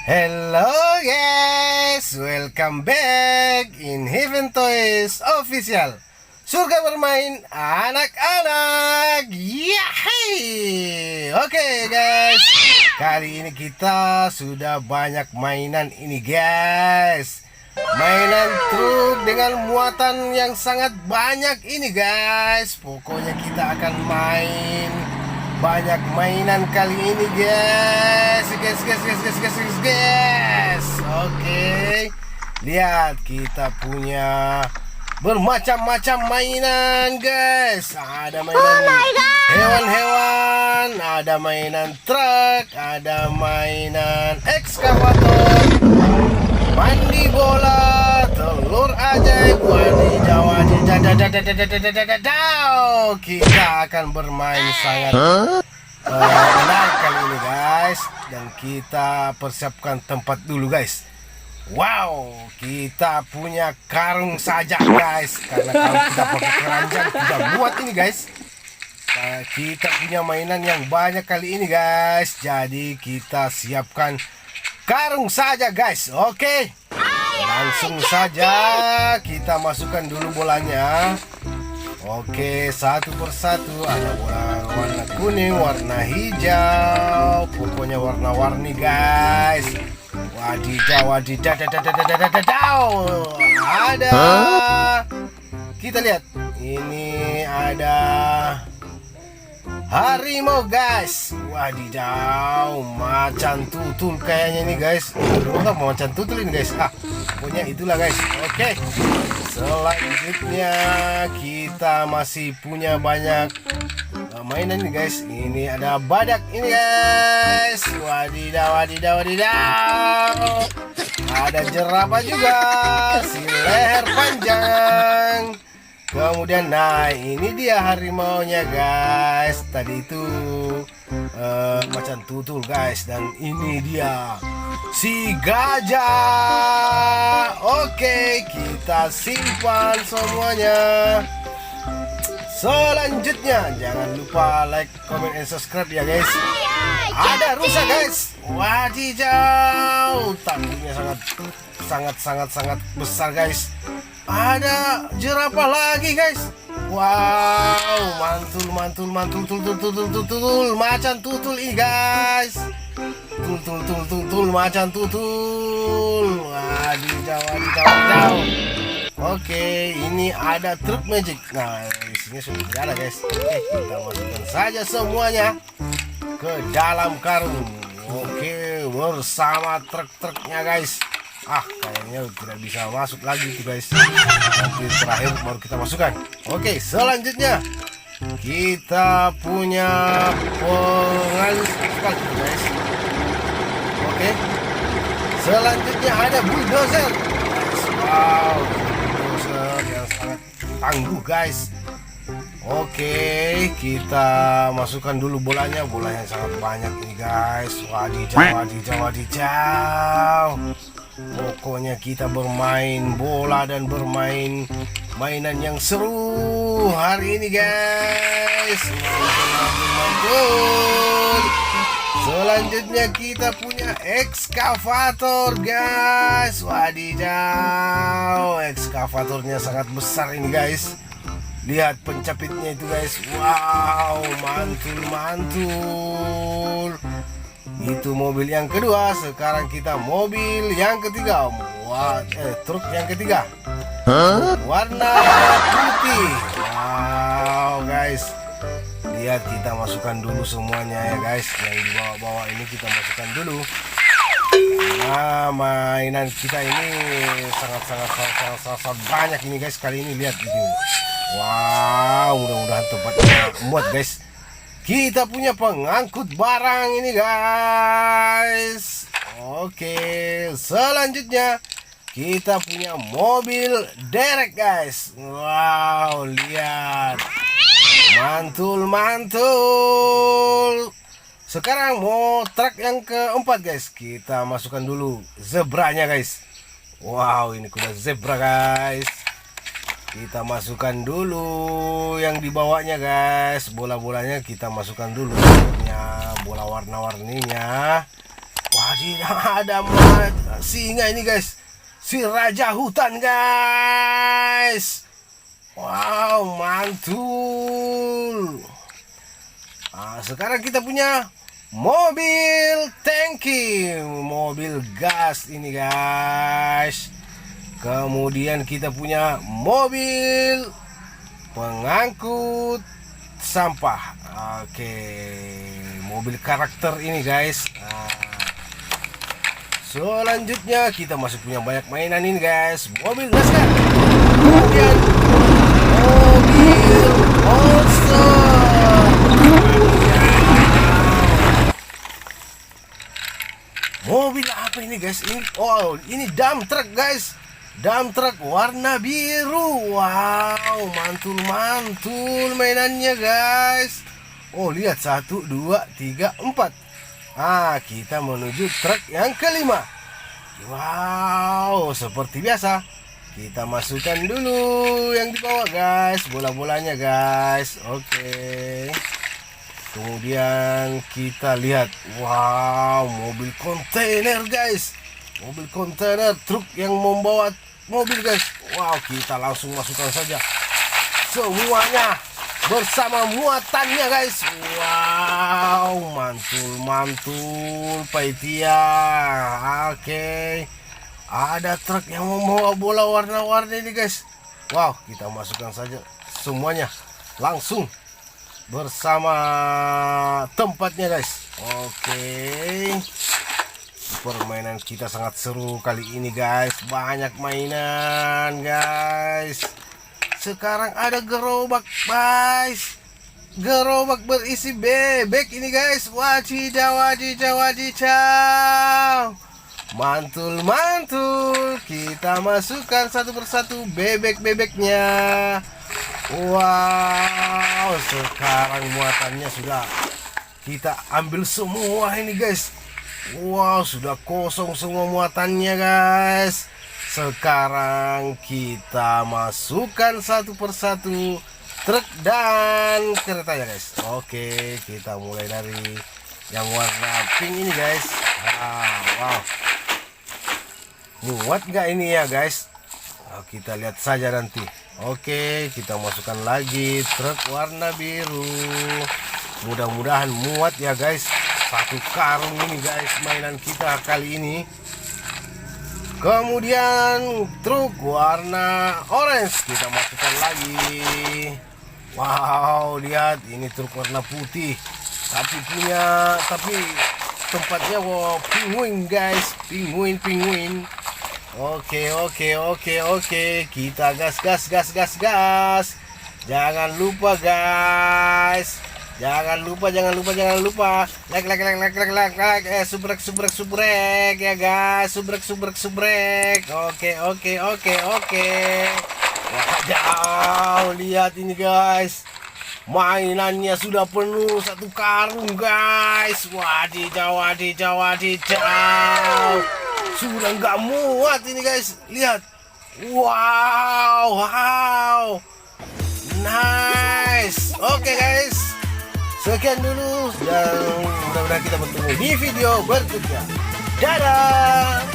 Hello guys, welcome back in Heaven Toys Official. Surga bermain anak-anak. Yahey. Oke guys, kali ini kita sudah banyak mainan ini guys. Mainan truk dengan muatan yang sangat banyak ini guys. Pokoknya kita akan main banyak mainan kali ini guys. Oke, lihat kita punya bermacam-macam mainan guys. Ada mainan hewan-hewan, ada mainan truk, ada mainan ekskavator, mandi bola, telur ajaib, wadidaw. Kita akan bermain sangat menarik kali ini guys. Dan kita persiapkan tempat dulu guys. Wow, kita punya karung saja guys. Karena kalau kita pakai keranjang kita buat ini guys. Kita punya mainan yang banyak kali ini guys. Jadi kita siapkan karung saja guys. Oke, langsung saja kita masukkan dulu bolanya. Oke, satu persatu. Ada bola warna kuning, warna hijau, pokoknya warna-warni guys. Wadidaw. Ada. Kita lihat. Ini ada harimau guys. Wadidaw, macan tutul kayaknya ini guys. Enggak macan tutul ini guys. Pokoknya itulah guys. Oke. Selanjutnya kita masih punya banyak mainan ini guys. Ini ada badak ini guys. Wadidaw. Ada jerapah juga, si leher panjang. Kemudian, nah ini dia harimaunya guys. Tadi itu macan tutul guys. Dan ini dia si gajah. Oke, kita simpan semuanya. Selanjutnya, jangan lupa like, comment, and subscribe ya guys. Ada rusa guys. Wadidaw, tanduknya sangat besar guys. Ada jerapah lagi guys. Wow, mantul macan tutul ini guys. Tutul macan tutul. Wadidaw. Oke, ini ada truk magic. Nah, isinya sudah tidak ada guys. Oke, kita masukkan saja semuanya ke dalam karung. Oke, bersama truk-truknya guys. Kayaknya tidak bisa masuk lagi tuh guys. Nanti terakhir baru kita masukkan. Oke, selanjutnya kita punya pengalus asfal guys. Oke, selanjutnya ada bulldozer. Wow, bulldozer yang sangat tangguh guys. Oke, kita masukkan dulu bolanya. Bola yang sangat banyak ini guys. Wadidaw. Pokoknya kita bermain bola dan bermain mainan yang seru hari ini guys. Mantul. Selanjutnya kita punya ekskavator guys. Wadidaw, ekskavatornya sangat besar ini guys. Lihat pencapitnya itu guys. Wow, mantul. Itu mobil yang kedua. Sekarang kita mobil yang ketiga. Truk yang ketiga. Warna putih. Wow guys, lihat kita masukkan dulu semuanya ya guys. Yang di bawah ini kita masukkan dulu. Nah, mainan kita ini sangat banyak ini guys. Kali ini lihat gitu. Wow, mudah-mudahan tempatnya muat guys. Kita punya pengangkut barang ini guys. Oke, selanjutnya kita punya mobil derek guys. Wow, lihat. Mantul. Sekarang mau truk yang keempat guys. Kita masukkan dulu zebranya guys. Wow, ini kuda zebra guys. Kita masukkan dulu yang dibawanya guys. Bola-bolanya kita masukkan dulu. Bola warna-warninya. Wah, Tidak ada singa ini guys. Si raja hutan guys. Wow, mantul. Sekarang kita punya mobil tangki, mobil gas ini guys. Kemudian kita punya mobil pengangkut sampah. Oke, mobil karakter ini guys. Selanjutnya kita masih punya banyak mainan ini guys. Mobil NASCAR. Kemudian mobil monster. Mobil apa ini guys? Ini dump truck guys. Dump truck warna biru. Wow, mantul mainannya guys. Lihat 1, 2, 3, 4. Kita menuju truk yang kelima. Wow, seperti biasa kita masukkan dulu yang di bawah guys, bola-bolanya guys. Oke. Kemudian kita lihat, wow, mobil kontainer guys. Mobil kontainer, truk yang membawa mobil guys. Wow, kita langsung masukkan saja semuanya bersama muatannya guys. Wow, mantul paitia. Oke. Ada truk yang membawa bola warna-warni ini guys. Wow, kita masukkan saja semuanya langsung bersama tempatnya guys. Oke. Permainan kita sangat seru kali ini guys. Banyak mainan guys. Sekarang ada gerobak guys. Gerobak berisi bebek ini guys. Wadidaw. Mantul. Kita masukkan satu persatu bebek-bebeknya. Wow, sekarang muatannya sudah kita ambil semua ini guys. Wow, sudah kosong semua muatannya guys. Sekarang kita masukkan satu persatu truk dan keretanya guys. Oke, kita mulai dari yang warna pink ini guys. Wow, muat gak ini ya guys? Kita lihat saja nanti. Oke, kita masukkan lagi truk warna biru. Mudah-mudahan muat ya guys. Satu karung ini guys mainan kita kali ini. Kemudian truk warna orange kita masukkan lagi. Wow, lihat ini truk warna putih. Tapi tempatnya penguin guys, penguin. Oke. Kita gas. Jangan lupa guys. Jangan lupa like subrek ya guys, subrek. Oke. Wadaw, lihat ini guys, mainannya sudah penuh satu karung guys. Wadidaw, sudah nggak muat ini guys. Lihat, wow, nice. Oke guys, sekian dulu dan mudah-mudahan kita bertemu di video berikutnya. Dadah.